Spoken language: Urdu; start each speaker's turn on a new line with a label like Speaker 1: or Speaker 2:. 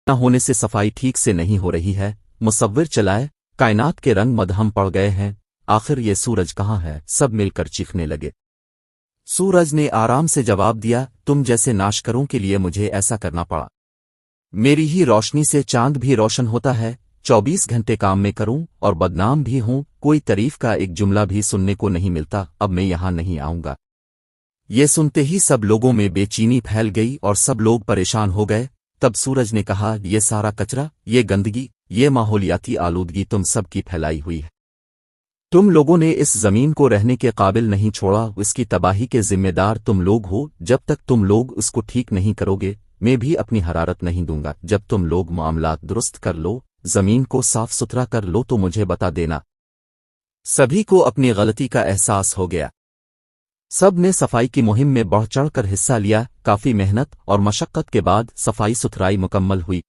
Speaker 1: نہ ہونے سے صفائی ٹھیک سے نہیں ہو رہی ہے، مصور چلائے، کائنات کے رنگ مدہم پڑ گئے ہیں، آخر یہ سورج کہاں ہے؟ سب مل کر چیخنے لگے۔ سورج نے آرام سے جواب دیا، تم جیسے ناشکروں کے لیے مجھے ایسا کرنا پڑا۔ میری ہی روشنی سے چاند بھی روشن ہوتا ہے، 24 گھنٹے کام میں کروں اور بدنام بھی ہوں، کوئی تعریف کا ایک جملہ بھی سننے کو نہیں ملتا، اب میں یہاں نہیں آؤں گا۔ یہ سنتے ہی سب لوگوں میں بے چینی پھیل گئی اور سب لوگ پریشان ہو گئے۔ تب سورج نے کہا، یہ سارا کچرا، یہ گندگی، یہ ماحولیاتی آلودگی تم سب کی پھیلائی ہوئی ہے۔ تم لوگوں نے اس زمین کو رہنے کے قابل نہیں چھوڑا، اس کی تباہی کے ذمہ دار تم لوگ ہو۔ جب تک تم لوگ اس کو ٹھیک نہیں کرو گے، میں بھی اپنی حرارت نہیں دوں گا۔ جب تم لوگ معاملات درست کر لو، زمین کو صاف ستھرا کر لو تو مجھے بتا دینا۔ سبھی کو اپنی غلطی کا احساس ہو گیا۔ سب نے صفائی کی مہم میں بڑھ چڑھ کر حصہ لیا، کافی محنت اور مشقت کے بعد صفائی ستھرائی مکمل ہوئی۔